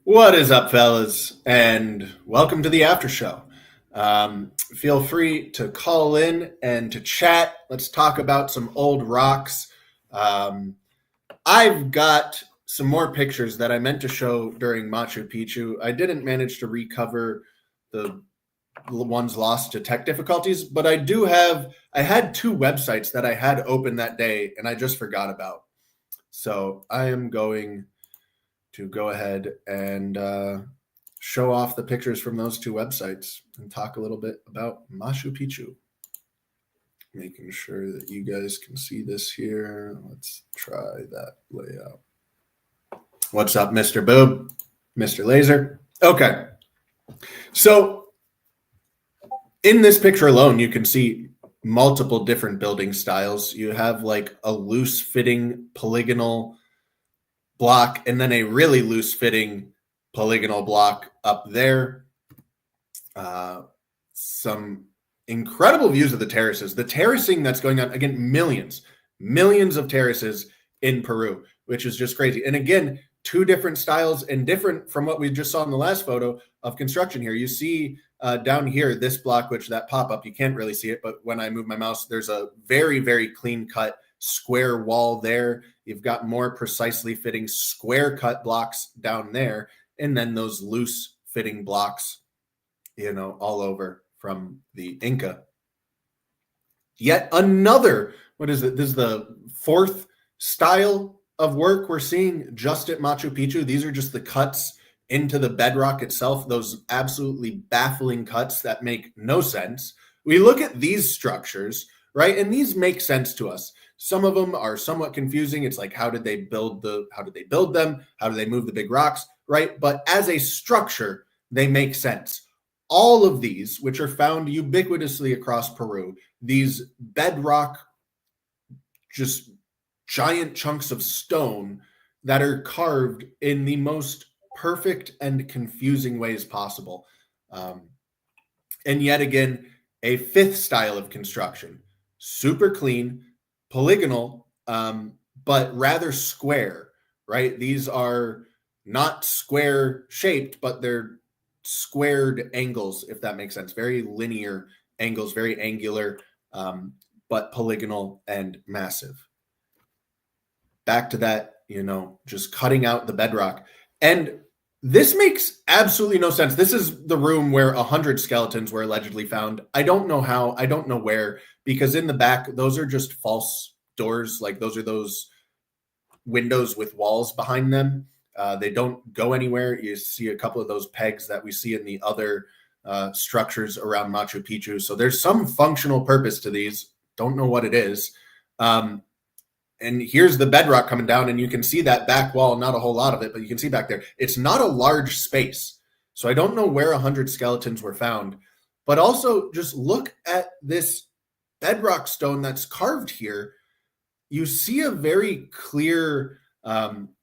What is up, fellas? And welcome to the Aftershow. Feel free to call in and to chat. Let's talk about some old rocks. Um, I've got some more pictures that I meant to show during Machu Picchu. I didn't manage to recover the ones lost to tech difficulties, but I had two websites that I had open that day and I just forgot about. So I am going to go ahead and show off the pictures from those two websites and talk a little bit about Machu Picchu. Making sure that you guys can see this here. Let's try that layout. What's up, Mr. Boob? Mr. Laser? Okay. So in this picture alone, you can see multiple different building styles. You have like a loose fitting polygonal block and then a really loose fitting polygonal block up there. Some incredible views of the terraces. The terracing that's going on, again, millions of terraces in Peru, which is just crazy. And again, two different styles and different from what we just saw in the last photo of construction here. You see down here, this block, which that pop-up, you can't really see it, but when I move my mouse, there's a very, very clean cut square wall there. You've got more precisely fitting square cut blocks down there, and then those loose fitting blocks, all over from the Inca. Yet another, what is it? This is the fourth style of work we're seeing just at Machu Picchu. These are just the cuts into the bedrock itself, those absolutely baffling cuts that make no sense. We look at these structures, right? And these make sense to us. Some of them are somewhat confusing. It's like, how did they build them? How do they move the big rocks, right? But as a structure, they make sense. All of these, which are found ubiquitously across Peru, these bedrock, just giant chunks of stone that are carved in the most perfect and confusing ways possible. And yet again, a fifth style of construction, super clean, polygonal, but rather square, right? These are not square shaped, but they're squared angles, if that makes sense. Very linear angles, very angular, but polygonal and massive. Back to that, just cutting out the bedrock. And this makes absolutely no sense. This is the room where 100 skeletons were allegedly found. I don't know how, I don't know where, because in the back, those are just false doors. Like those windows with walls behind them. They don't go anywhere. You see a couple of those pegs that we see in the other structures around Machu Picchu. So there's some functional purpose to these. Don't know what it is. And here's the bedrock coming down, and you can see that back wall, not a whole lot of it, but you can see back there. It's not a large space. So I don't know where 100 skeletons were found, but also just look at this bedrock stone that's carved here. You see a very clear,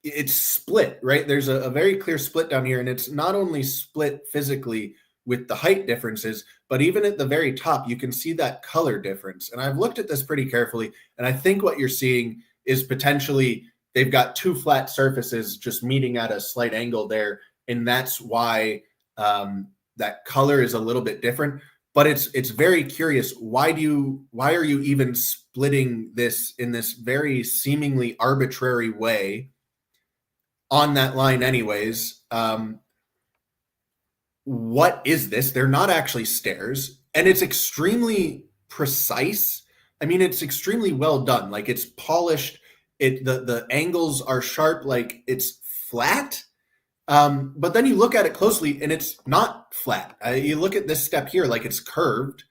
it's split, right? There's a very clear split down here, and it's not only split physically with the height differences, but even at the very top, you can see that color difference. And I've looked at this pretty carefully, and I think what you're seeing is potentially they've got two flat surfaces just meeting at a slight angle there, and that's why that color is a little bit different. But it's very curious. Why are you even splitting this in this very seemingly arbitrary way on that line anyways? What is this? They're not actually stairs, and it's extremely precise. I mean, it's extremely well done. Like it's polished. The angles are sharp. Like it's flat. But then you look at it closely, and it's not flat. You look at this step here, like it's curved.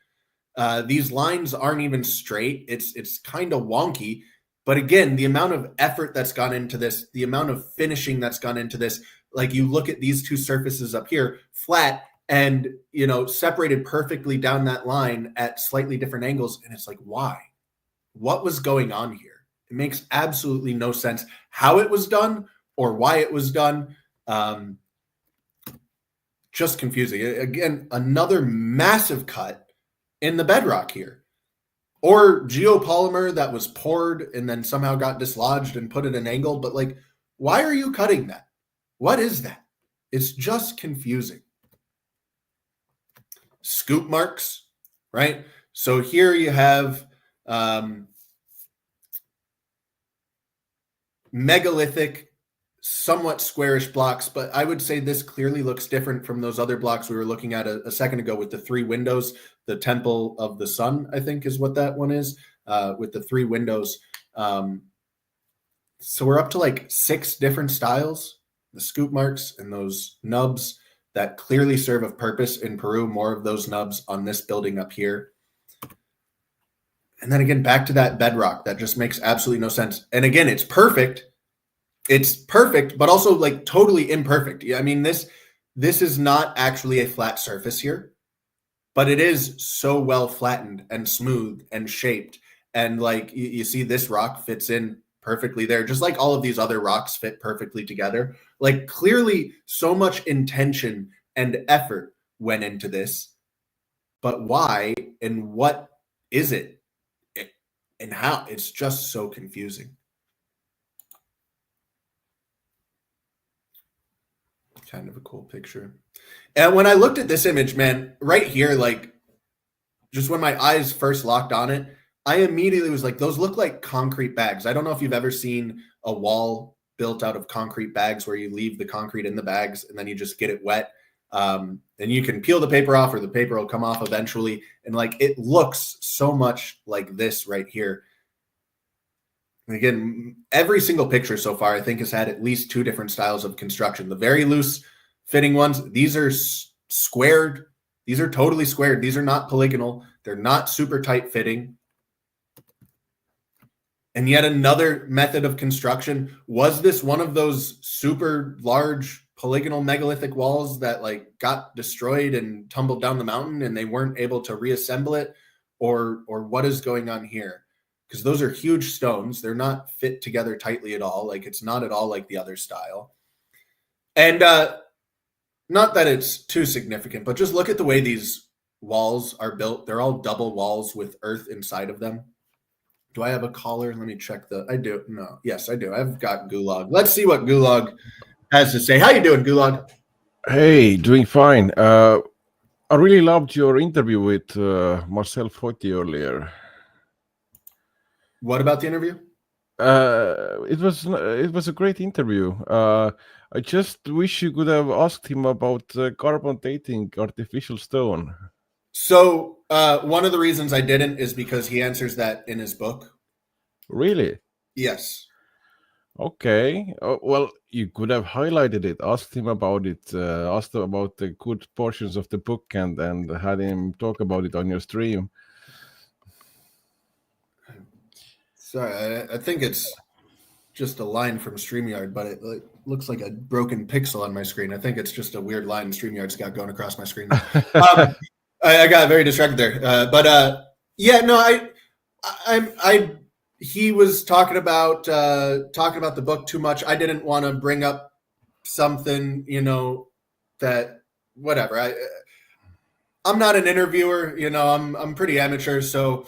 These lines aren't even straight. It's kind of wonky. But again, the amount of effort that's gone into this, the amount of finishing that's gone into this, like you look at these two surfaces up here, flat and, separated perfectly down that line at slightly different angles. And it's like, why? What was going on here? It makes absolutely no sense how it was done or why it was done. Just confusing. Again, another massive cut in the bedrock here. Or geopolymer that was poured and then somehow got dislodged and put at an angle. But like, why are you cutting that? What is that? It's just confusing. Scoop marks, right? So here you have megalithic, somewhat squarish blocks, but I would say this clearly looks different from those other blocks we were looking at a second ago with the 3 windows. The Temple of the Sun, I think, is what that one is, with the 3 windows. So we're up to like 6 different styles, the scoop marks and those nubs that clearly serve a purpose in Peru, more of those nubs on this building up here. And then again, back to that bedrock that just makes absolutely no sense. And again, it's perfect. It's perfect, but also like totally imperfect. I mean, this is not actually a flat surface here, but it is so well flattened and smooth and shaped. And like you see this rock fits in perfectly there, just like all of these other rocks fit perfectly together. Like clearly so much intention and effort went into this, but why and what is it and how? It's just so confusing. Kind of a cool picture. And when I looked at this image, man, right here, like just when my eyes first locked on it, I immediately was like, those look like concrete bags. I don't know if you've ever seen a wall built out of concrete bags where you leave the concrete in the bags and then you just get it wet. And you can peel the paper off or the paper will come off eventually. And like, it looks so much like this right here. And again, every single picture so far, I think, has had at least 2 different styles of construction. The very loose fitting ones, these are squared. These are totally squared. These are not polygonal. They're not super tight fitting. And yet another method of construction. Was this one of those super large polygonal megalithic walls that like got destroyed and tumbled down the mountain and they weren't able to reassemble it? Or what is going on here? Because those are huge stones. They're not fit together tightly at all. Like it's not at all like the other style. And not that it's too significant, but just look at the way these walls are built. They're all double walls with earth inside of them. Do I have a caller? Let me check I do. No. Yes, I do. I've got Gulag. Let's see what Gulag has to say. How you doing, Gulag? Hey, doing fine. I really loved your interview with Marcel Foti earlier. What about the interview? It was a great interview. I just wish you could have asked him about carbon dating artificial stone. So one of the reasons I didn't is because he answers that in his book. Really? Yes. Okay. Well, you could have highlighted it, asked him about it, asked about the good portions of the book, and had him talk about it on your stream. Sorry, I think it's just a line from StreamYard, but it looks like a broken pixel on my screen. I think it's just a weird line StreamYard's got going across my screen. I got very distracted there. Yeah, no, he was talking about the book too much. I didn't want to bring up something, that whatever. I'm not an interviewer, I'm pretty amateur, so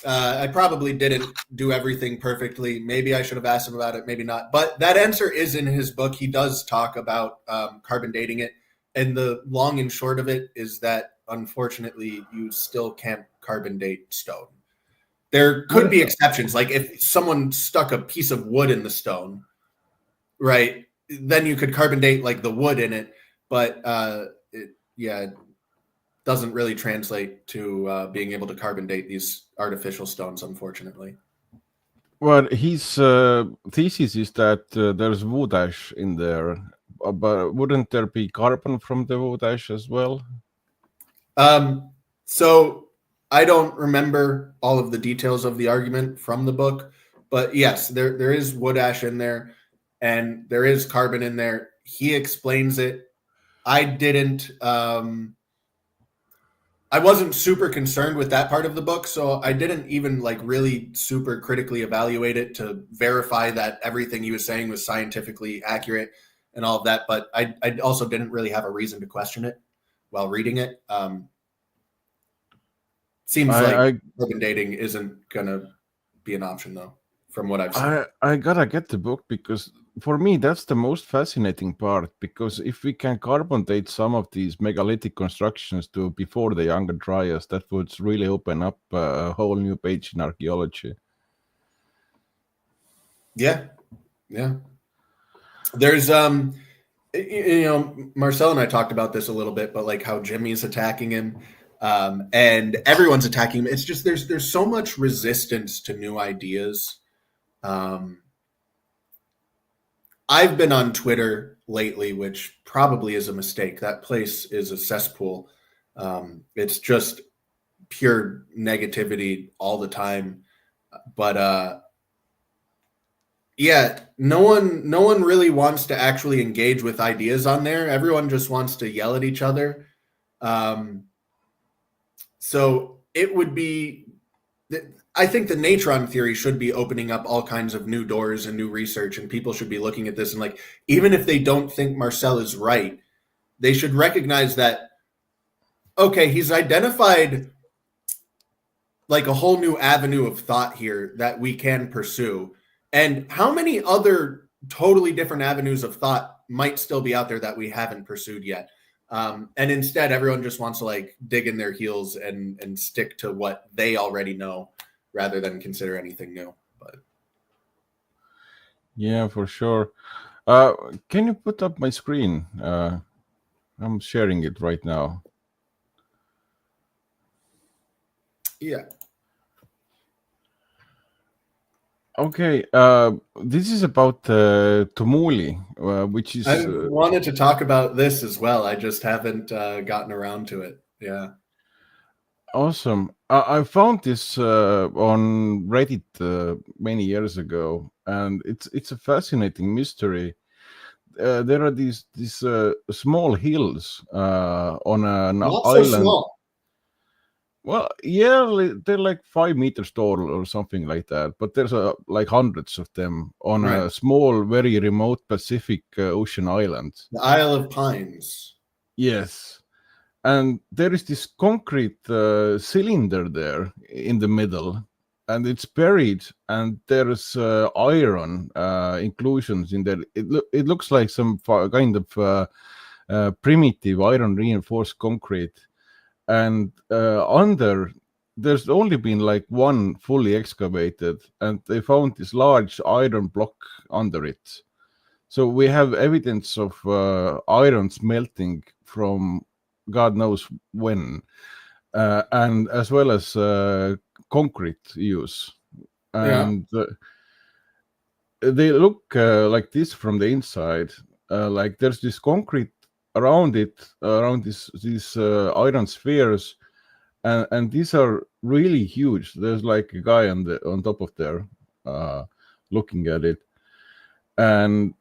I probably didn't do everything perfectly. Maybe I should have asked him about it, maybe not. But that answer is in his book. He does talk about carbon dating it. And the long and short of it is that, unfortunately, you still can't carbon date stone. There could be exceptions. Like if someone stuck a piece of wood in the stone, right, then you could carbon date like the wood in it. But it doesn't really translate to being able to carbon date these artificial stones, unfortunately. Well, his thesis is that there's wood ash in there, but wouldn't there be carbon from the wood ash as well? So I don't remember all of the details of the argument from the book, but yes, there is wood ash in there and there is carbon in there. He explains it. I didn't, I wasn't super concerned with that part of the book, so I didn't even like really super critically evaluate it to verify that everything he was saying was scientifically accurate and all of that. But I also didn't really have a reason to question it while reading it. Seems like carbon dating isn't gonna be an option though, from what I've seen. I gotta get the book because for me, that's the most fascinating part, because if we can carbon date some of these megalithic constructions to before the Younger Dryas, that would really open up a whole new page in archaeology. Yeah, yeah. There's Marcel and I talked about this a little bit, but like how Jimmy's attacking him, and everyone's attacking him. It's just there's so much resistance to new ideas. I've been on Twitter lately, which probably is a mistake. That place is a cesspool. It's just pure negativity all the time. But yeah, no one really wants to actually engage with ideas on there. Everyone just wants to yell at each other. So it would be, I think the Natron theory should be opening up all kinds of new doors and new research, and people should be looking at this and like, even if they don't think Marcel is right, they should recognize that, okay, he's identified like a whole new avenue of thought here that we can pursue. And how many other totally different avenues of thought might still be out there that we haven't pursued yet? And instead, everyone just wants to like dig in their heels and stick to what they already know rather than consider anything new. But Yeah, for sure. Can you put up my screen? I'm sharing it right now. yeah. Okay, this is about Tumuli, which is I wanted to talk about this as well. I just haven't gotten around to it. Yeah. awesome. I found this on Reddit many years ago, and it's a fascinating mystery. There are these small hills on an Not so island. small. Well, yeah, they're like 5 meters tall or something like that. But there's like hundreds of them on Right. a small, very remote Pacific Ocean island. The Isle of Pines. Yes, and there is this concrete cylinder there in the middle, and it's buried, and there's iron inclusions in there. It looks like some kind of primitive iron reinforced concrete, and under there's only been like one fully excavated, and they found this large iron block under it. So we have evidence of iron smelting from God knows when, and as well as concrete use. Yeah. And they look like this from the inside. Like there's this concrete around it, around these iron spheres, and these are really huge. There's like a guy on top of there, looking at it, and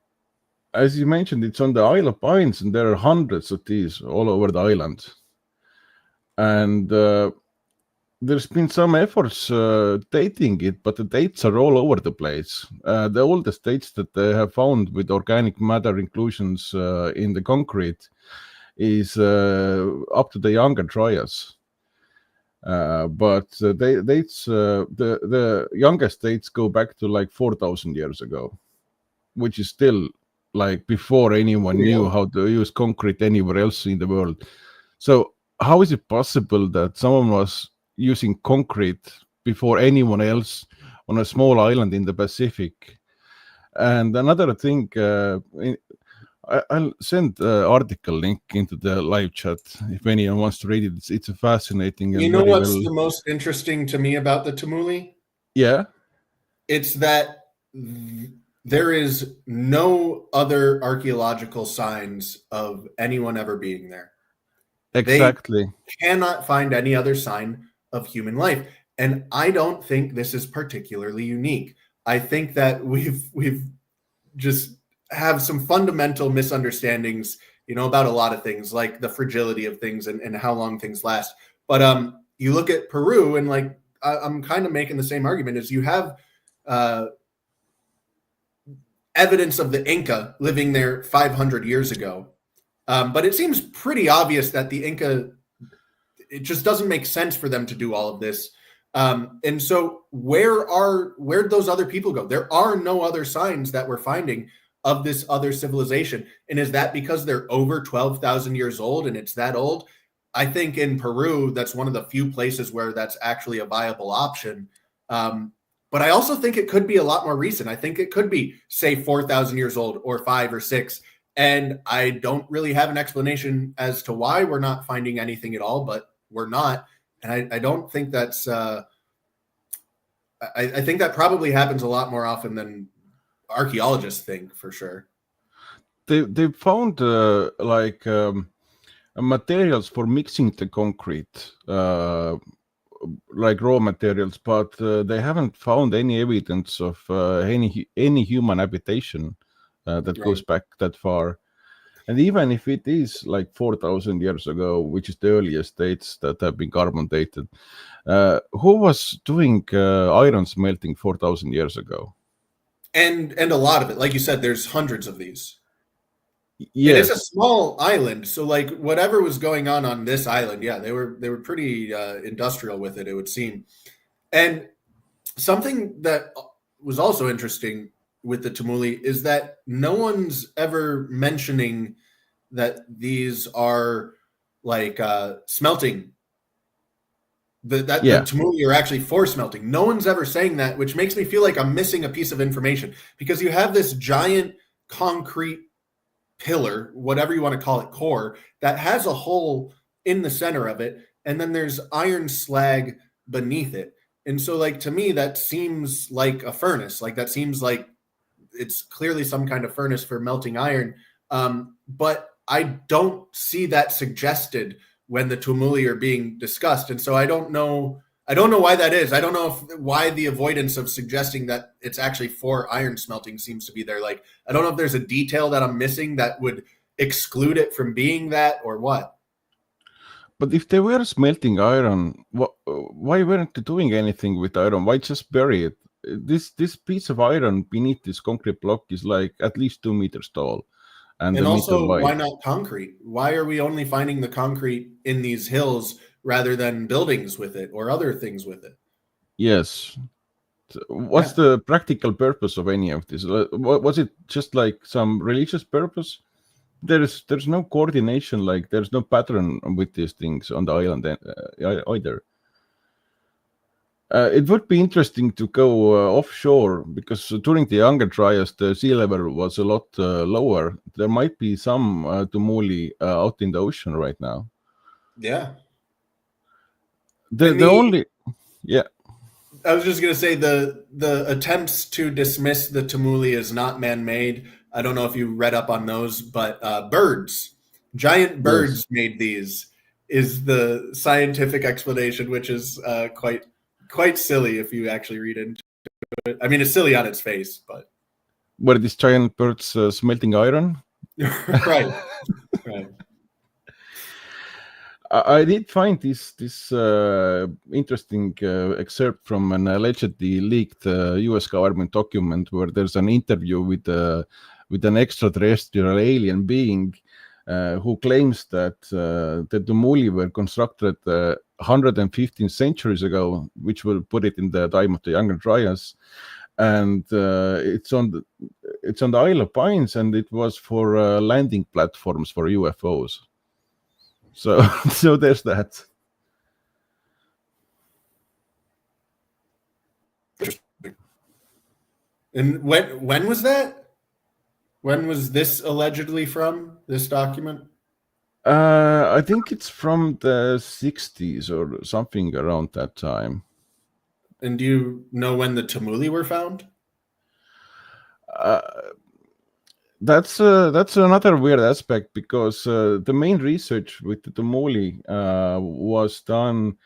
as you mentioned, it's on the Isle of Pines, and there are hundreds of these all over the island. And there's been some efforts dating it, but the dates are all over the place. The oldest dates that they have found with organic matter inclusions in the concrete is up to the Younger Dryas. But the youngest dates go back to like 4,000 years ago, which is still like before anyone knew how to use concrete anywhere else in the world. So how is it possible that someone was using concrete before anyone else on a small island in the Pacific? And another thing, I'll send the article link into the live chat if anyone wants to read it. It's a fascinating and You know very what's well. the most interesting to me about the Tumuli? Yeah. It's that there is no other archaeological signs of anyone ever being there. Exactly. They cannot find any other sign of human life. And I don't think this is particularly unique. I think that we've just have some fundamental misunderstandings, about a lot of things, like the fragility of things and how long things last. But you look at Peru, and like I'm kind of making the same argument as you have evidence of the Inca living there 500 years ago. But it seems pretty obvious that the Inca, it just doesn't make sense for them to do all of this. And so where'd those other people go? There are no other signs that we're finding of this other civilization. And is that because they're over 12,000 years old and it's that old? I think in Peru, that's one of the few places where that's actually a viable option. But I also think it could be a lot more recent. I think it could be, say, 4,000 years old or 5 or 6. And I don't really have an explanation as to why we're not finding anything at all, but we're not. And I don't think that's, I think that probably happens a lot more often than archaeologists think, for sure. They found materials for mixing the concrete, like raw materials, but they haven't found any evidence of any human habitation that goes back that far. And even if it is like 4,000 years ago, which is the earliest dates that have been carbon dated, who was doing iron smelting 4,000 years ago? And a lot of it, like you said, there's hundreds of these. Yes. And it's a small island, so like whatever was going on this island, yeah, they were pretty industrial with it, it would seem. And something that was also interesting with the Tumuli is that no one's ever mentioning that these are like smelting. The Tumuli are actually for smelting. No one's ever saying that, which makes me feel like I'm missing a piece of information, because you have this giant concrete pillar, whatever you want to call it, core, that has a hole in the center of it, and then there's iron slag beneath it. And so, like, to me, that seems like a furnace. Like, that seems like it's clearly some kind of furnace for melting iron. But I don't see that suggested when the Tumuli are being discussed. And so I don't know why that is. I don't know why the avoidance of suggesting that it's actually for iron smelting seems to be there. Like, I don't know if there's a detail that I'm missing that would exclude it from being that, or what. But if they were smelting iron, why weren't they doing anything with iron? Why just bury it? This piece of iron beneath this concrete block is like at least 2 meters tall. And also, why not concrete? Why are we only finding the concrete in these hills rather than buildings with it or other things with it? Yes. What's the practical purpose of any of this? Was it just like some religious purpose? There's no coordination, like there's no pattern with these things on the island either. It would be interesting to go offshore, because during the Younger Dryas, the sea level was a lot lower. There might be some Tumuli out in the ocean right now. Yeah. The only, yeah. I was just going to say the attempts to dismiss the Tumuli as not man-made, I don't know if you read up on those, but giant birds made these, is the scientific explanation, which is quite silly if you actually read into it. I mean, it's silly on its face, but were these giant birds smelting iron? Right. I did find this interesting excerpt from an allegedly leaked U.S. government document where there's an interview with an extraterrestrial alien being who claims that the Tumuli were constructed 115 centuries ago, which will put it in the time of the Younger Dryas, and it's on the Isle of Pines, and it was for landing platforms for UFOs. So there's that. And when was that? When was this allegedly from, this document? I think it's from the 60s or something around that time. And do you know when the Tumuli were found? That's another weird aspect, because the main research with the Tumuli was done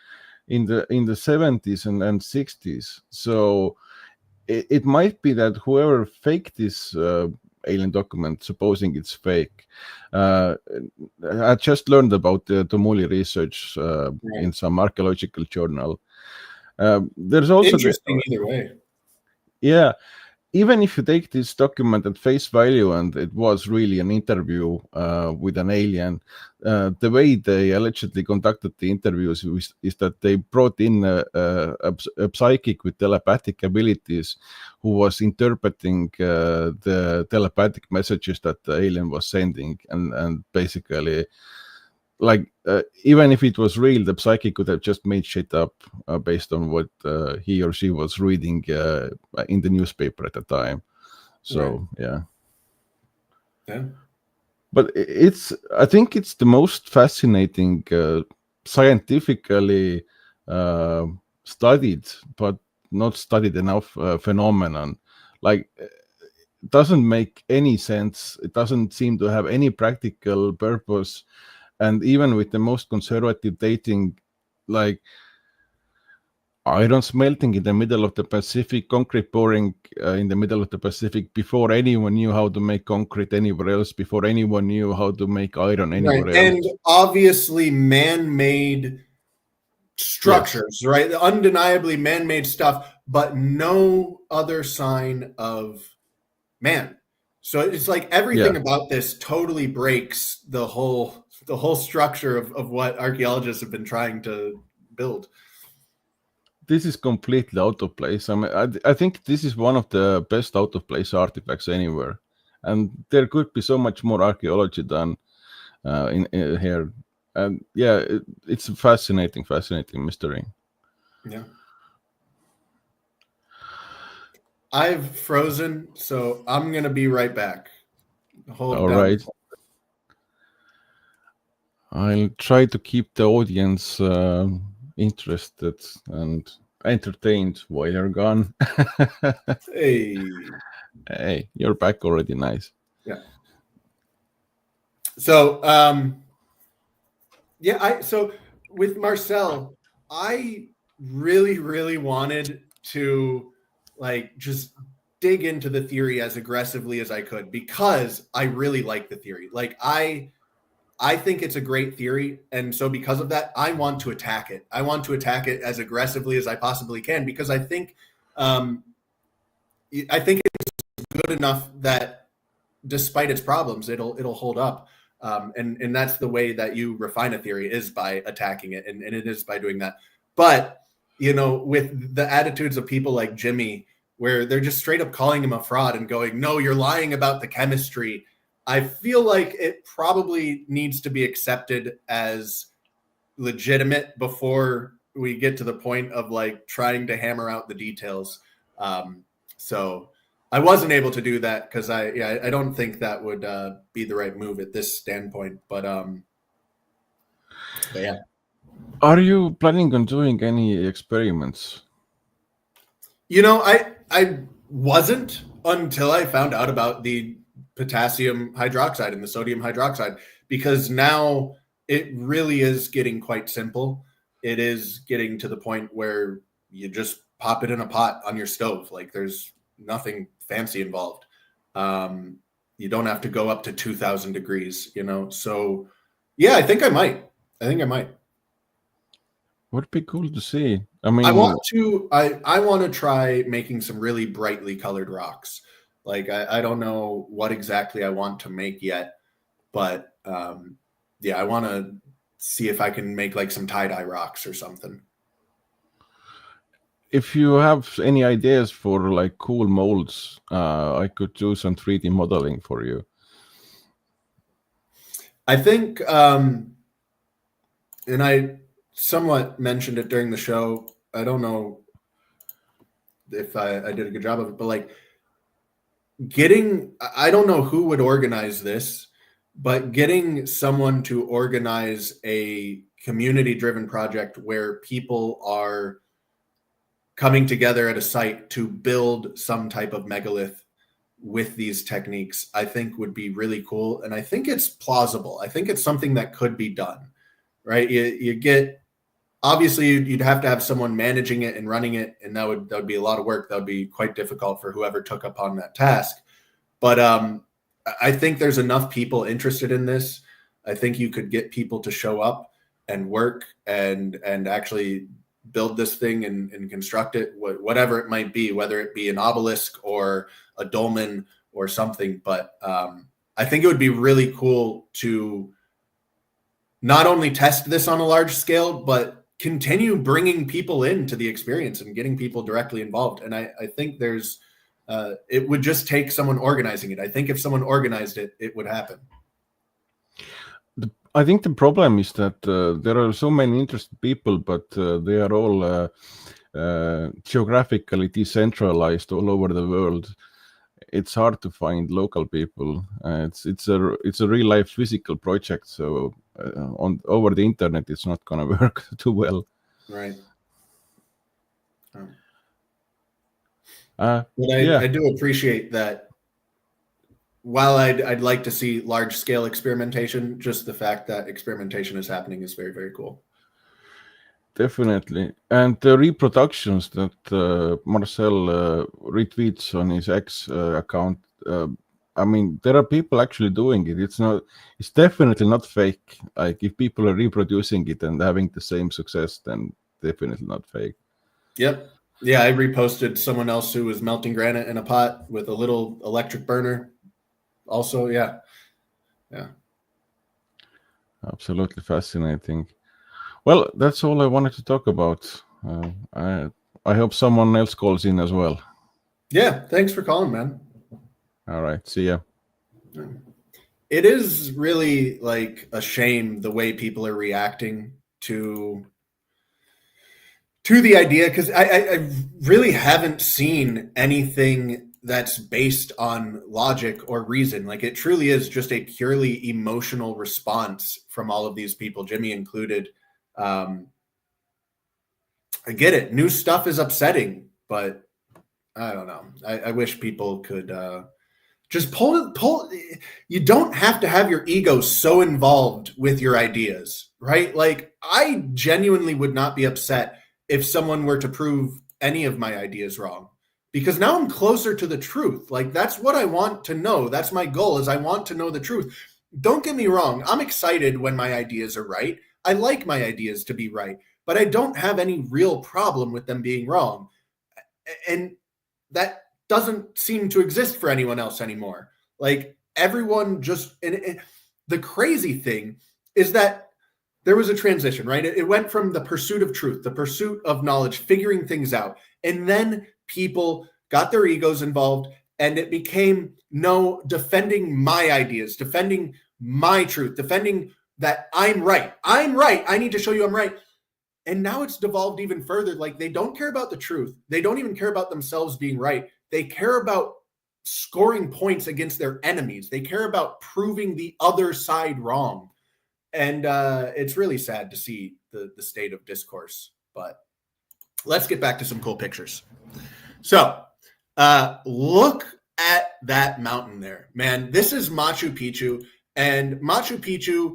in the 70s and 60s. So it might be that whoever faked this alien document, supposing it's fake, I just learned about the Tumuli research in some archaeological journal. There's also interesting either way. Yeah. even if you take this document at face value and it was really an interview with an alien, the way they allegedly conducted the interviews is that they brought in a psychic with telepathic abilities who was interpreting the telepathic messages that the alien was sending, and basically, like, even if it was real, the psychic could have just made shit up based on what he or she was reading in the newspaper at the time. So yeah. But I think it's the most fascinating scientifically studied but not studied enough phenomenon. Like, it doesn't make any sense. It doesn't seem to have any practical purpose. And even with the most conservative dating, like iron smelting in the middle of the Pacific, concrete pouring in the middle of the Pacific before anyone knew how to make concrete anywhere else, before anyone knew how to make iron anywhere else. And obviously man-made structures, yes. Right? Undeniably man-made stuff, but no other sign of man. So it's like everything about this totally breaks the whole structure of what archaeologists have been trying to build. This is completely out of place. I mean, I think this is one of the best out of place artifacts anywhere, and there could be so much more archaeology done in here. And it's a fascinating mystery. Yeah. I've frozen, so I'm going to be right back. All right. I'll try to keep the audience interested and entertained while you're gone. Hey, you're back already. Nice. Yeah. So, so with Marcel, I really, really wanted to just dig into the theory as aggressively as I could, because I really like the theory. Like, I think it's a great theory. And so because of that, I want to attack it. I want to attack it as aggressively as I possibly can, because I think it's good enough that despite its problems, it'll hold up. And that's the way that you refine a theory, is by attacking it. And it is by doing that. But, with the attitudes of people like Jimmy, where they're just straight up calling him a fraud and going, no, you're lying about the chemistry, I feel like it probably needs to be accepted as legitimate before we get to the point of trying to hammer out the details. So I wasn't able to do that because I don't think that would be the right move at this standpoint. But yeah. Are you planning on doing any experiments? I wasn't until I found out about the potassium hydroxide and the sodium hydroxide, because now it really is getting quite simple. It is getting to the point where you just pop it in a pot on your stove. Like, there's nothing fancy involved. You don't have to go up to 2000 degrees, So yeah, I think I might. Would be cool to see. I mean, I want to try making some really brightly colored rocks. Like, I don't know what exactly I want to make yet, but I want to see if I can make some tie-dye rocks or something. If you have any ideas for cool molds, I could do some 3D modeling for you. I think, and I somewhat mentioned it during the show, I don't know if I did a good job of it, but I don't know who would organize this, but getting someone to organize a community-driven project where people are coming together at a site to build some type of megalith with these techniques, I think would be really cool. And I think it's plausible. I think it's something that could be done, right? You get, obviously you'd have to have someone managing it and running it, and that would be a lot of work. That would be quite difficult for whoever took upon that task. But I think there's enough people interested in this. I think you could get people to show up and work and actually build this thing and construct it, whatever it might be, whether it be an obelisk or a dolmen or something. But I think it would be really cool to not only test this on a large scale, but continue bringing people into the experience and getting people directly involved. And I think there's, it would just take someone organizing it. I think if someone organized it, it would happen. I think the problem is that there are so many interested people, but they are all geographically decentralized all over the world. It's hard to find local people. It's a real life physical project, so over the internet, it's not gonna work too well. Right. But I do appreciate that. While I'd like to see large scale experimentation, just the fact that experimentation is happening is very, very cool. Definitely. And the reproductions that Marcel retweets on his X account, I mean, there are people actually doing it. It's definitely not fake. Like, if people are reproducing it and having the same success, then definitely not fake. Yep. Yeah, I reposted someone else who was melting granite in a pot with a little electric burner. Also, yeah. Absolutely fascinating. Well, that's all I wanted to talk about. I hope someone else calls in as well. Yeah, thanks for calling, man. All right, see ya. It is really like a shame the way people are reacting to the idea, because I really haven't seen anything that's based on logic or reason. Like, it truly is just a purely emotional response from all of these people, Jimmy included. I get it. New stuff is upsetting, but I don't know. I wish people could just pull. You don't have to have your ego so involved with your ideas, right? Like, I genuinely would not be upset if someone were to prove any of my ideas wrong, because now I'm closer to the truth. Like, that's what I want to know. That's my goal, is I want to know the truth. Don't get me wrong. I'm excited when my ideas are right. I like my ideas to be right, but I don't have any real problem with them being wrong. And that doesn't seem to exist for anyone else anymore. Like, everyone just, and the crazy thing is that there was a transition, right? It went from the pursuit of truth, the pursuit of knowledge, figuring things out. And then people got their egos involved, and it became, no, defending my ideas, defending my truth, defending that I'm right. I'm right. I need to show you I'm right. And now it's devolved even further. Like, they don't care about the truth. They don't even care about themselves being right. They care about scoring points against their enemies. They care about proving the other side wrong. And it's really sad to see the state of discourse. But let's get back to some cool pictures. So look at that mountain there, man. This is Machu Picchu. And Machu Picchu,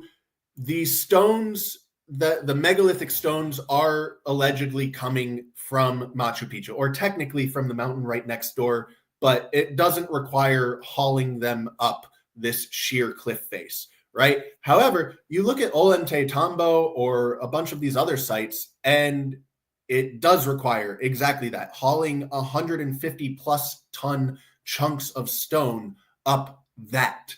the stones, the megalithic stones are allegedly coming from Machu Picchu, or technically from the mountain right next door, but it doesn't require hauling them up this sheer cliff face, right? However, you look at Ollantaytambo or a bunch of these other sites, and it does require exactly that, hauling 150 plus ton chunks of stone up that.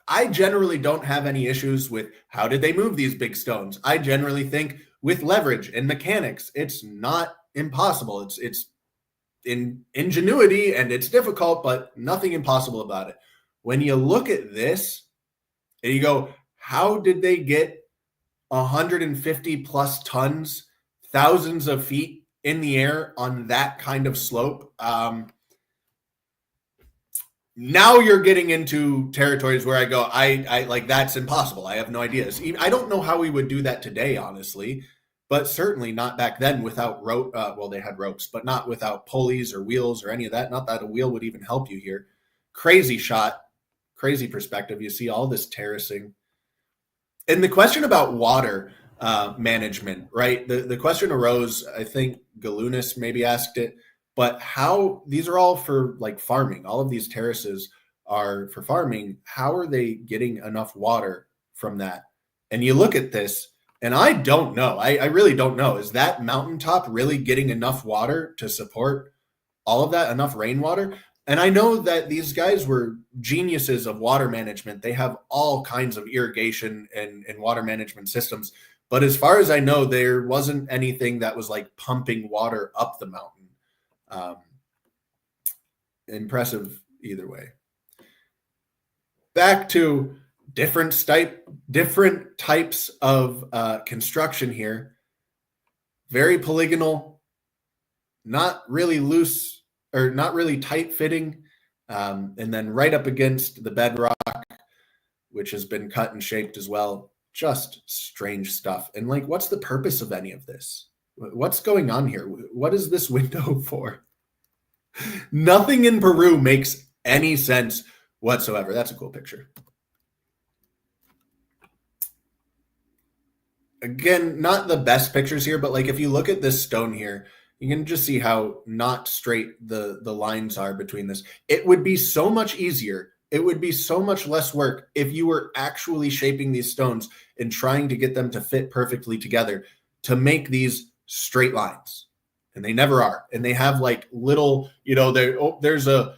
I generally don't have any issues with how did they move these big stones. I generally think with leverage and mechanics, it's not impossible. It's in ingenuity and it's difficult, but nothing impossible about it. When you look at this and you go, how did they get 150 plus tons, thousands of feet in the air on that kind of slope? Now you're getting into territories where I go, I like, that's impossible. I have no ideas. I don't know how we would do that today, honestly, but certainly not back then without rope. Well, they had ropes, but not without pulleys or wheels or any of that. Not that a wheel would even help you here. Crazy shot, crazy perspective. You see all this terracing. And the question about water management, right? The question arose, I think Galunas maybe asked it, but how, these are all for like farming. All of these terraces are for farming. How are they getting enough water from that? And you look at this, and I don't know. I really don't know. Is that mountaintop really getting enough water to support all of that, enough rainwater? And I know that these guys were geniuses of water management. They have all kinds of irrigation and water management systems. But as far as I know, there wasn't anything that was like pumping water up the mountain. Impressive either way. Back to different types of construction here. Very polygonal, not really loose or not really tight fitting. And then right up against the bedrock, which has been cut and shaped as well. Just strange stuff. And like, what's the purpose of any of this? What's going on here? What is this window for? Nothing in Peru makes any sense whatsoever. That's a cool picture. Again, not the best pictures here, but like if you look at this stone here, you can just see how not straight the lines are between this. It would be so much easier. It would be so much less work if you were actually shaping these stones and trying to get them to fit perfectly together to make these straight lines. And they never are. And they have like little, there's a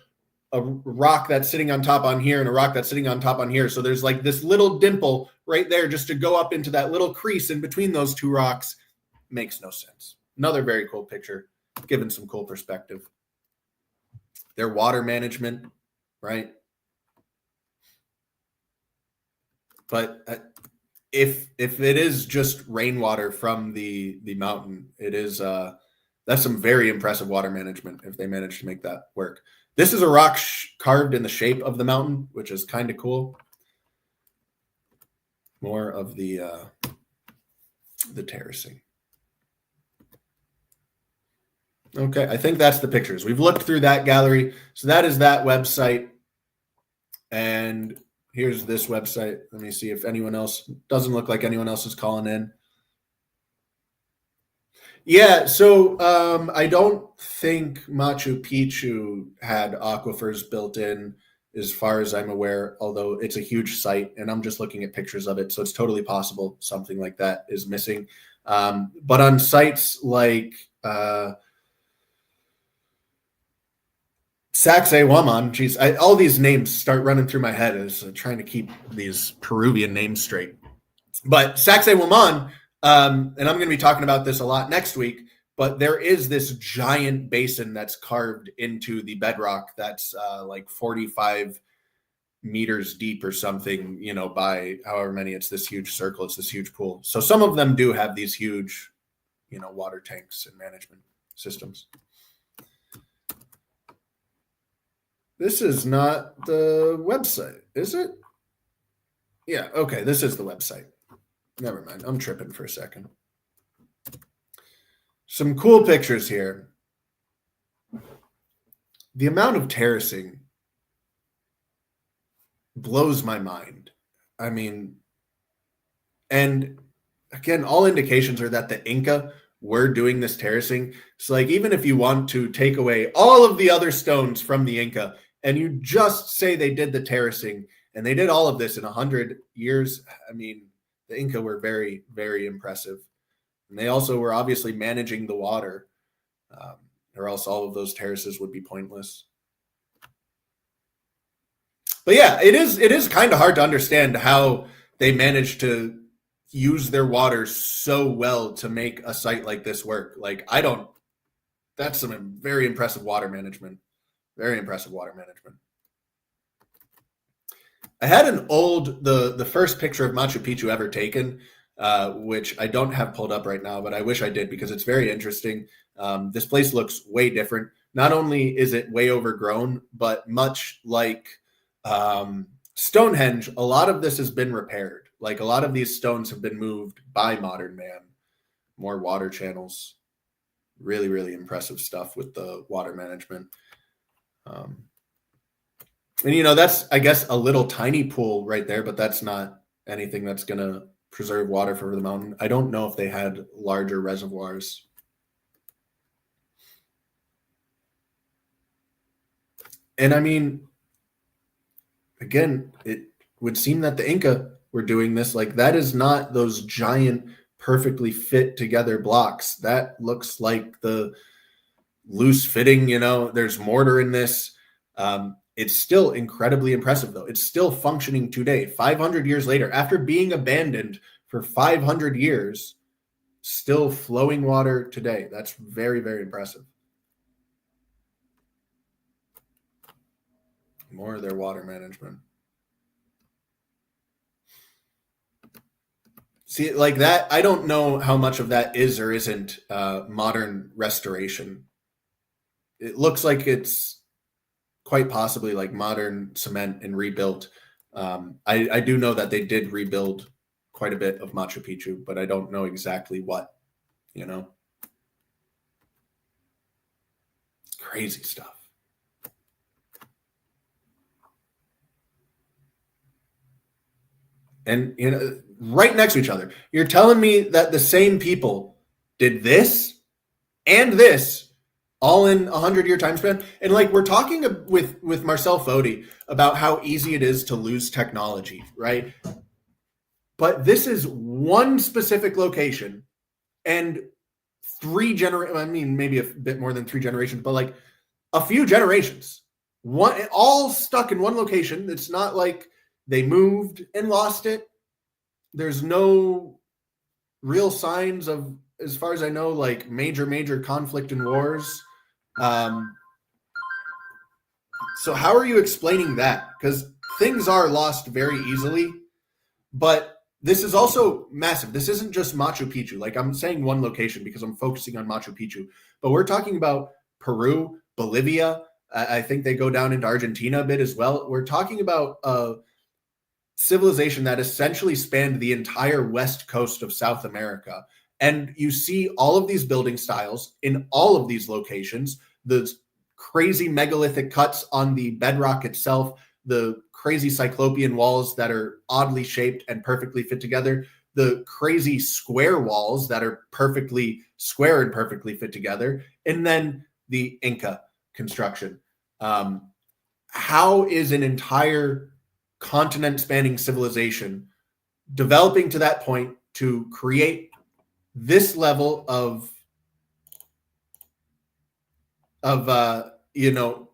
rock that's sitting on top on here and a rock that's sitting on top on here. So there's like this little dimple right there just to go up into that little crease in between those two rocks. Makes no sense. Another very cool picture, given some cool perspective. Their water management, right? But if it is just rainwater from the mountain, it is that's some very impressive water management if they manage to make that work. This is a rock carved in the shape of the mountain, which is kind of cool. More of the terracing. Okay, I think that's the pictures. We've looked through that gallery. So that is that website. And here's this website. Let me see if anyone else, doesn't look like anyone else is calling in. Yeah, so I don't think Machu Picchu had aquifers built in as far as I'm aware, although it's a huge site and I'm just looking at pictures of it. So it's totally possible something like that is missing. But on sites like Sacsayhuaman, geez, all these names start running through my head as trying to keep these Peruvian names straight. But Sacsayhuaman, and I'm going to be talking about this a lot next week, but there is this giant basin that's carved into the bedrock that's like 45 meters deep or something, by however many. It's this huge circle. It's this huge pool. So some of them do have these huge, water tanks and management systems. This is not the website, is it? Yeah, okay, this is the website. Never mind, I'm tripping for a second. Some cool pictures here. The amount of terracing blows my mind. I mean, and again, all indications are that the Inca were doing this terracing. So like, even if you want to take away all of the other stones from the Inca and you just say they did the terracing and they did all of this in 100 years, I mean, the Inca were very, very impressive. And they also were obviously managing the water, or else all of those terraces would be pointless. But yeah, it is kind of hard to understand how they managed to use their water so well to make a site like this work. Like, that's some very impressive water management. Very impressive water management. I had the first picture of Machu Picchu ever taken, which I don't have pulled up right now, but I wish I did because it's very interesting. This place looks way different. Not only is it way overgrown, but much like Stonehenge, a lot of this has been repaired. Like, a lot of these stones have been moved by modern man. More water channels. Really, really impressive stuff with the water management. And, that's, I guess, a little tiny pool right there, but that's not anything that's going to preserve water for the mountain. I don't know if they had larger reservoirs. And I mean, again, it would seem that the Inca were doing this. Like, that is not those giant, perfectly fit together blocks. That looks like the loose fitting, there's mortar in this. It's still incredibly impressive, though. It's still functioning today, 500 years later, after being abandoned for 500 years, still flowing water today. That's very, very impressive. More of their water management. See, like that, I don't know how much of that is or isn't modern restoration. It looks like it's quite possibly like modern cement and rebuilt. I do know that they did rebuild quite a bit of Machu Picchu, but I don't know exactly what, you know. Crazy stuff. And, you know, right next to each other. You're telling me that the same people did this and this all in 100-year time span? And like we're talking with Marcel Fodi about how easy it is to lose technology, right? But this is one specific location and maybe a bit more than 3 generations, but like a few generations. One all stuck in one location. It's not like they moved and lost it. There's no real signs of, as far as I know, like major conflict and wars. So how are you explaining that? Because things are lost very easily, but this is also massive. This isn't just Machu Picchu. Like I'm saying one location because I'm focusing on Machu Picchu, but we're talking about Peru, Bolivia. I think they go down into Argentina a bit as well. We're talking about a civilization that essentially spanned the entire west coast of South America. And you see all of these building styles in all of these locations, the crazy megalithic cuts on the bedrock itself, the crazy cyclopean walls that are oddly shaped and perfectly fit together, the crazy square walls that are perfectly square and perfectly fit together, and then the Inca construction. How is an entire continent spanning civilization developing to that point to create this level of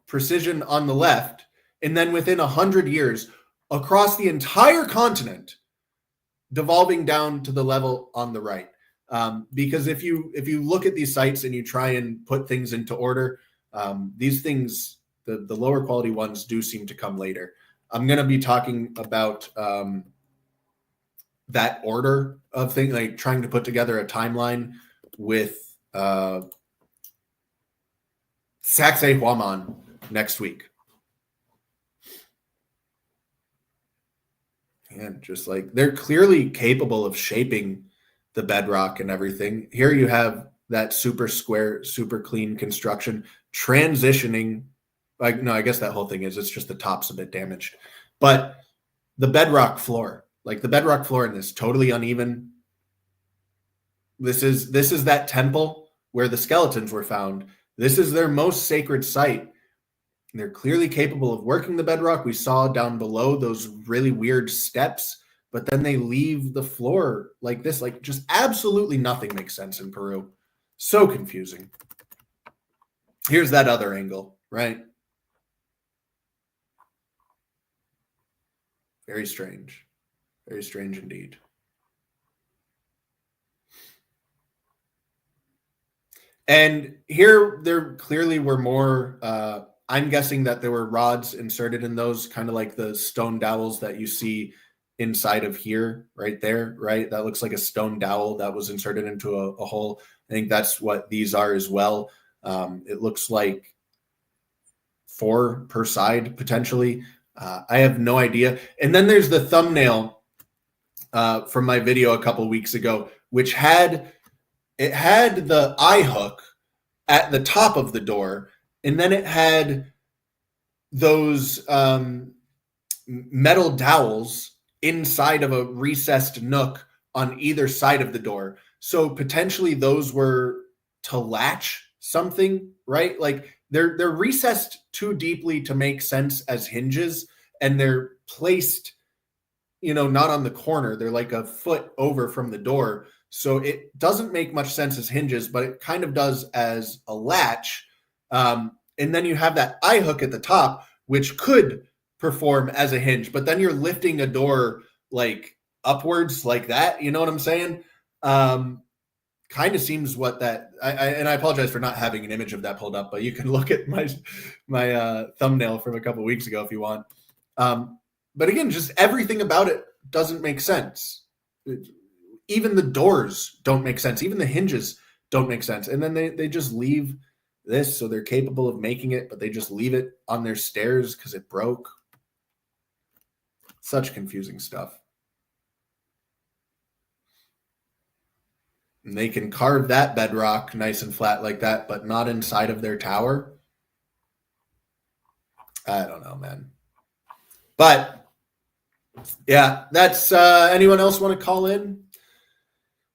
precision on the left, and then within 100 years across the entire continent devolving down to the level on the right? Because if you look at these sites and you try and put things into order, these things, the lower quality ones, do seem to come later. I'm going to be talking about that order of things, like trying to put together a timeline with Sacsayhuaman next week. And just like they're clearly capable of shaping the bedrock and everything. Here you have that super square, super clean construction transitioning. Like, no, I guess that whole thing it's just the top's a bit damaged. But the bedrock floor, like the bedrock floor in this, totally uneven. This is that temple where the skeletons were found. This is their most sacred site. They're clearly capable of working the bedrock. We saw down below those really weird steps, but then they leave the floor like this. Like just absolutely nothing makes sense in Peru. So confusing. Here's that other angle, right? Very strange. Very strange indeed. And here there clearly were more, I'm guessing that there were rods inserted in those, kind of like the stone dowels that you see inside of here, right there, right? That looks like a stone dowel that was inserted into a hole. I think that's what these are as well. It looks like 4 per side, potentially. I have no idea. And then there's the thumbnail from my video a couple weeks ago, which had the eye hook at the top of the door, and then it had those metal dowels inside of a recessed nook on either side of the door. So potentially those were to latch something, right? Like they're recessed too deeply to make sense as hinges, and they're placed, not on the corner. They're like a foot over from the door. So it doesn't make much sense as hinges, but it kind of does as a latch. And then you have that eye hook at the top, which could perform as a hinge, but then you're lifting a door like upwards like that. You know what I'm saying? Kind of seems what that and I apologize for not having an image of that pulled up, but you can look at my thumbnail from a couple weeks ago if you want. But again, just everything about it doesn't make sense. Even the doors don't make sense. Even the hinges don't make sense. And then they just leave this, so they're capable of making it, but they just leave it on their stairs because it broke. Such confusing stuff. And they can carve that bedrock nice and flat like that, but not inside of their tower. I don't know, man. But yeah, that's anyone else want to call in?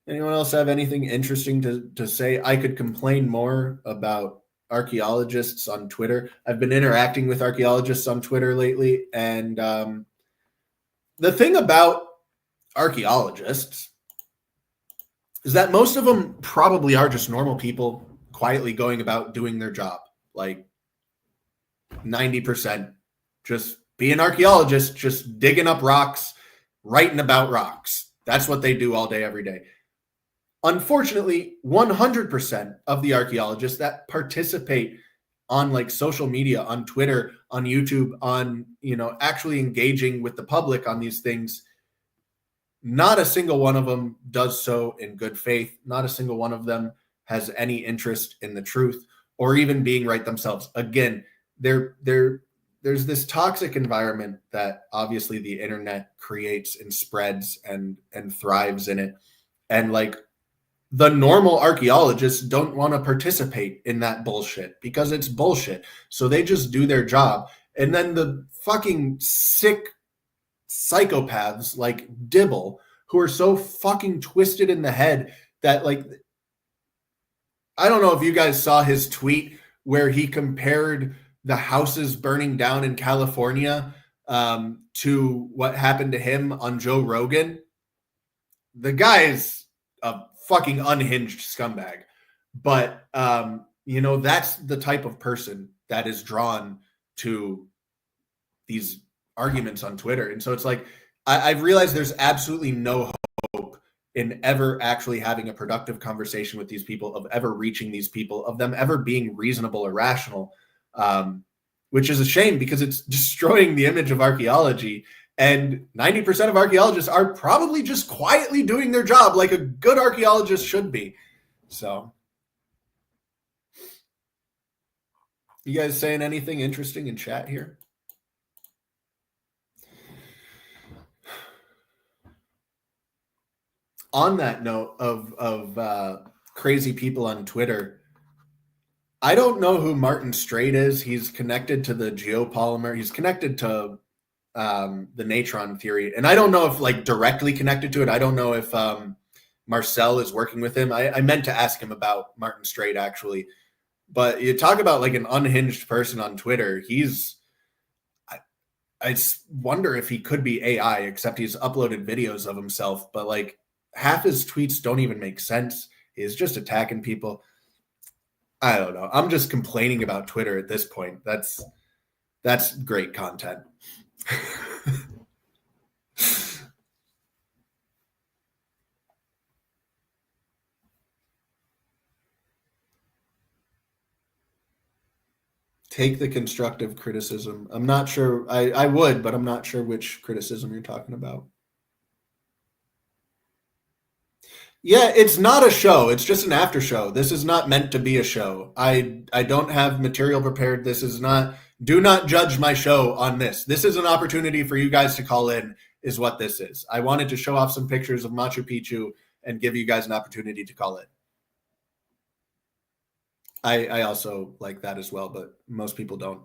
Anyone else have anything interesting to say? I could complain more about archaeologists on Twitter. I've been interacting with archaeologists on Twitter lately, and the thing about archaeologists is that most of them probably are just normal people quietly going about doing their job. Like 90% just be an archaeologist, just digging up rocks, writing about rocks. That's what they do all day, every day. Unfortunately, 100% of the archaeologists that participate on like social media, on Twitter, on YouTube, on, actually engaging with the public on these things, not a single one of them does so in good faith. Not a single one of them has any interest in the truth or even being right themselves. Again, there's this toxic environment that obviously the internet creates and spreads and thrives in it. And like the normal archaeologists don't want to participate in that bullshit because it's bullshit. So they just do their job. And then the fucking sick psychopaths like Dibble, who are so fucking twisted in the head that, like, I don't know if you guys saw his tweet where he compared the houses burning down in California to what happened to him on Joe Rogan. The guy's a fucking unhinged scumbag. But, that's the type of person that is drawn to these arguments on Twitter. And so it's like, I've realized there's absolutely no hope in ever actually having a productive conversation with these people, of ever reaching these people, of them ever being reasonable or rational, which is a shame because it's destroying the image of archaeology. And 90% of archaeologists are probably just quietly doing their job like a good archaeologist should be. So, you guys saying anything interesting in chat here? On that note of crazy people on Twitter, I don't know who Martin Straight is. He's connected to the geopolymer. He's connected to the Natron theory. And I don't know if like directly connected to it. I don't know if Marcel is working with him. I meant to ask him about Martin Straight actually. But you talk about like an unhinged person on Twitter. I wonder if he could be AI, except he's uploaded videos of himself. But like, half his tweets don't even make sense. He's just attacking people. I don't know. I'm just complaining about Twitter at this point. That's great content. Take the constructive criticism. I'm not sure. I would, but I'm not sure which criticism you're talking about. Yeah, it's not a show. It's just an after show. This is not meant to be a show. I don't have material prepared. This is not, do not judge my show on this. This is an opportunity for you guys to call in, is what this is. I wanted to show off some pictures of Machu Picchu and give you guys an opportunity to call in. I also like that as well, but most people don't.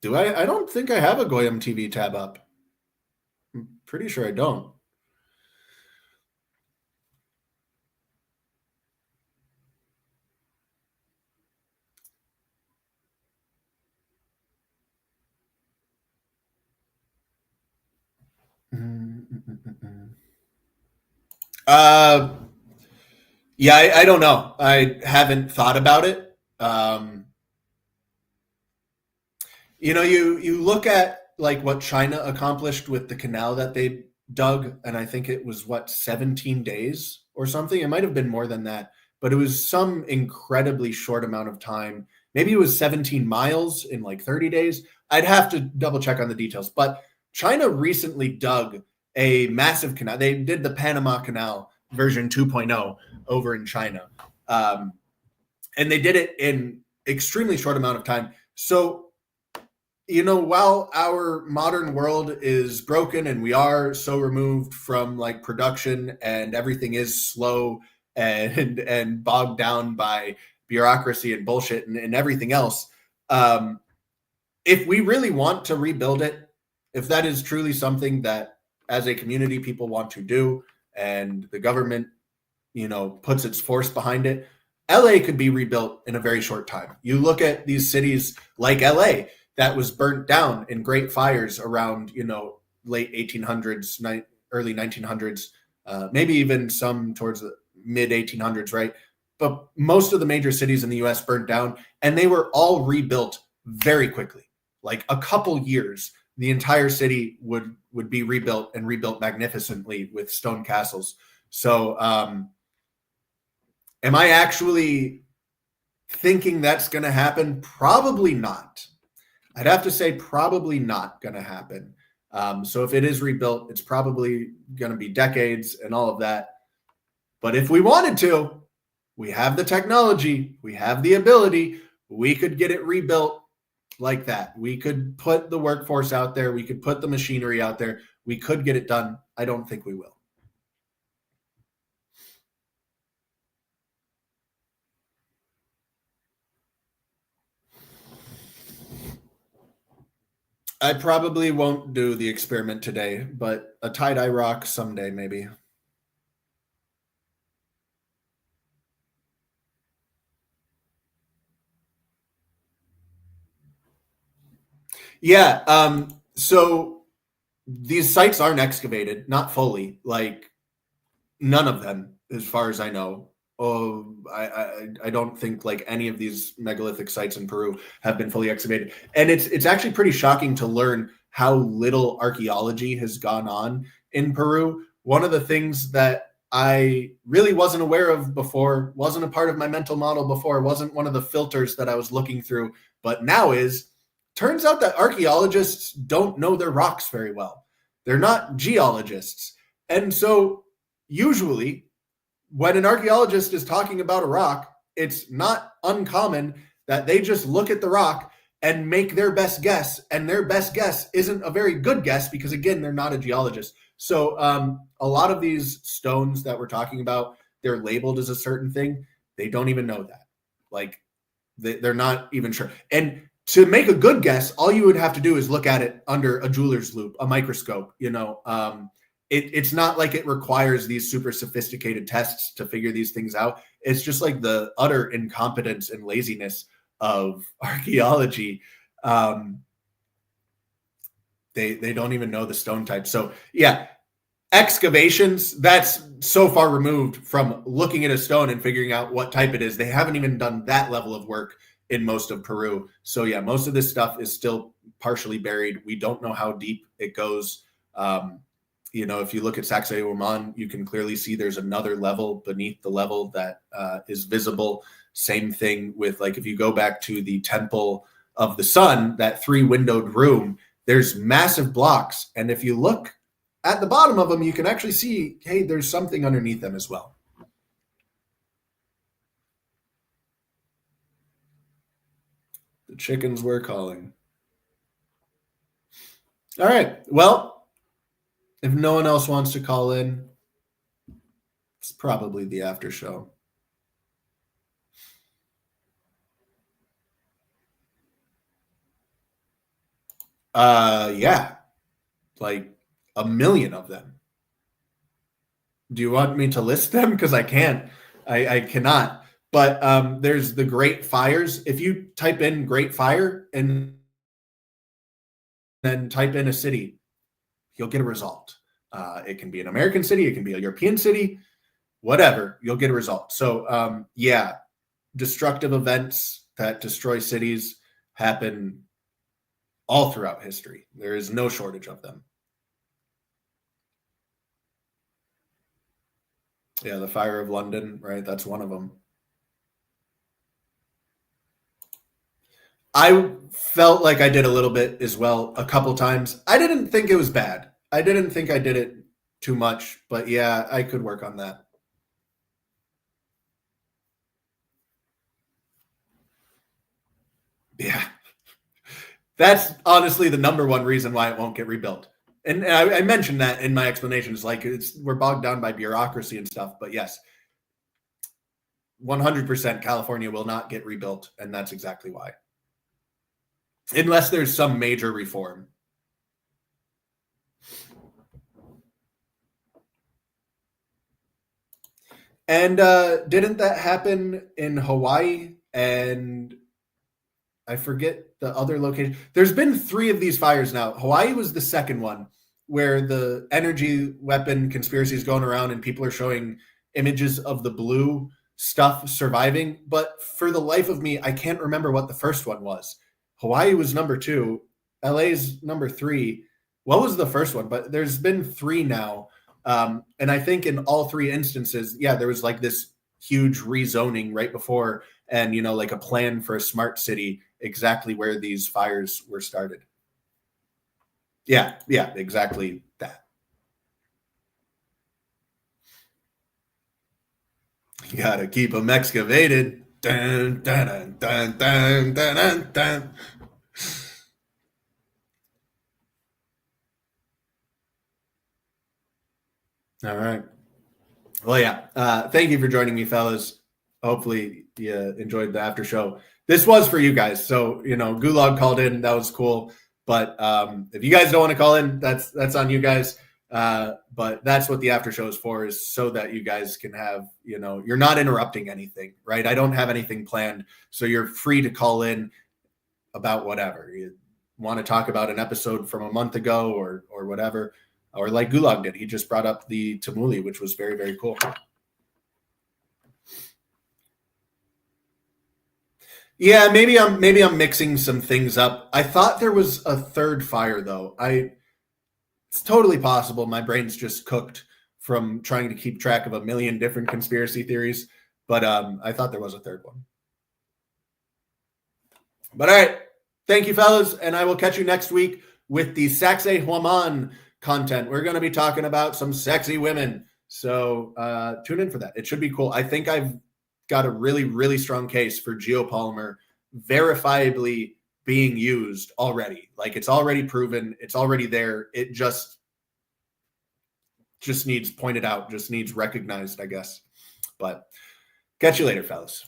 Do I? I don't think I have a Goyam TV tab up. I'm pretty sure I don't. Yeah, I don't know. I haven't thought about it. You look at like what China accomplished with the canal that they dug, and I think it was 17 days or something. It might have been more than that, but it was some incredibly short amount of time. Maybe it was 17 miles in like 30 days. I'd have to double check on the details, but China recently dug a massive canal. They did the Panama Canal version 2.0 over in China. And they did it in extremely short amount of time. So, while our modern world is broken and we are so removed from like production and everything is slow and bogged down by bureaucracy and bullshit and everything else, if we really want to rebuild it, if that is truly something that as a community people want to do and the government, puts its force behind it, LA could be rebuilt in a very short time. You look at these cities like LA that was burnt down in great fires around, late 1800s, early 1900s, maybe even some towards the mid 1800s, right? But most of the major cities in the US burnt down, and they were all rebuilt very quickly. Like a couple years, the entire city would be rebuilt and rebuilt magnificently with stone castles. So, am I actually thinking that's going to happen? Probably not. I'd have to say probably not going to happen. So if it is rebuilt, it's probably going to be decades and all of that. But if we wanted to, we have the technology, we have the ability, we could get it rebuilt like that. We could put the workforce out there, we could put the machinery out there, we could get it done. I don't think we will. I probably won't do the experiment today, but a tie-dye rock someday, maybe. Yeah. So these sites aren't excavated, not fully, like none of them, as far as I know. Oh, I don't think like any of these megalithic sites in Peru have been fully excavated, and it's actually pretty shocking to learn how little archaeology has gone on in Peru. One of the things that I really wasn't aware of before, wasn't a part of my mental model before, wasn't one of the filters that I was looking through, but now is, turns out that archaeologists don't know their rocks very well. They're not geologists, and so usually when an archaeologist is talking about a rock, it's not uncommon that they just look at the rock and make their best guess. And their best guess isn't a very good guess because, again, they're not a geologist. So a lot of these stones that we're talking about, they're labeled as a certain thing. They don't even know that. Like, they're not even sure. And to make a good guess, all you would have to do is look at it under a jeweler's loupe, a microscope, It's not like it requires these super sophisticated tests to figure these things out. It's just like the utter incompetence and laziness of archaeology. They don't even know the stone type. So yeah, excavations, that's so far removed from looking at a stone and figuring out what type it is. They haven't even done that level of work in most of Peru. So yeah, most of this stuff is still partially buried. We don't know how deep it goes. If you look at Sacsayhuaman, you can clearly see there's another level beneath the level that is visible. Same thing with, like, if you go back to the Temple of the Sun, that 3-windowed room, there's massive blocks. And if you look at the bottom of them, you can actually see, hey, there's something underneath them as well. The chickens were calling. All right. Well, if no one else wants to call in, it's probably the after show. Yeah, like a million of them. Do you want me to list them? Because I can't. I cannot. But there's the Great Fires. If you type in Great Fire and then type in a city, you'll get a result. It can be an American city, it can be a European city, whatever, you'll get a result. So destructive events that destroy cities happen all throughout history. There is no shortage of them. Yeah, the Fire of London, right? That's one of them. I felt like I did a little bit as well a couple times. I didn't think it was bad. I didn't think I did it too much, but yeah, I could work on that. Yeah. That's honestly the number one reason why it won't get rebuilt. And I mentioned that in my explanations, like we're bogged down by bureaucracy and stuff. But yes, 100% California will not get rebuilt, and that's exactly why. Unless there's some major reform. And didn't that happen in Hawaii? And I forget the other location. There's been 3 of these fires now. Hawaii was the second one, where the energy weapon conspiracy is going around and people are showing images of the blue stuff surviving. But for the life of me, I can't remember what the first one was. Hawaii was number 2. LA's number 3. What was the first one? But there's been 3 now. And I think in all 3 instances, yeah, there was like this huge rezoning right before, and like a plan for a smart city, exactly where these fires were started. Yeah, exactly that. You gotta keep them excavated. Dun, dun, dun, dun, dun, dun, dun. All right. Well, yeah. Thank you for joining me, fellas. Hopefully you enjoyed the after show. This was for you guys. So, Gulag called in. That was cool. But if you guys don't want to call in, that's on you guys. But that's what the after show is for, is so that you guys can have, you're not interrupting anything, right? I don't have anything planned. So you're free to call in about whatever. You want to talk about an episode from a month ago or whatever. Or like Gulag did. He just brought up the Tamuli, which was very, very cool. Yeah, maybe I'm mixing some things up. I thought there was a third fire though. It's totally possible my brain's just cooked from trying to keep track of a million different conspiracy theories, but I thought there was a third one. But all right, thank you, fellas, and I will catch you next week with the Saxe Huaman content. We're going to be talking about some sexy women, so tune in for that. It should be cool. I think I've got a really, really strong case for geopolymer verifiably being used already. Like, it's already proven, it's already there. It just needs pointed out, just needs recognized, I guess. But catch you later, fellas.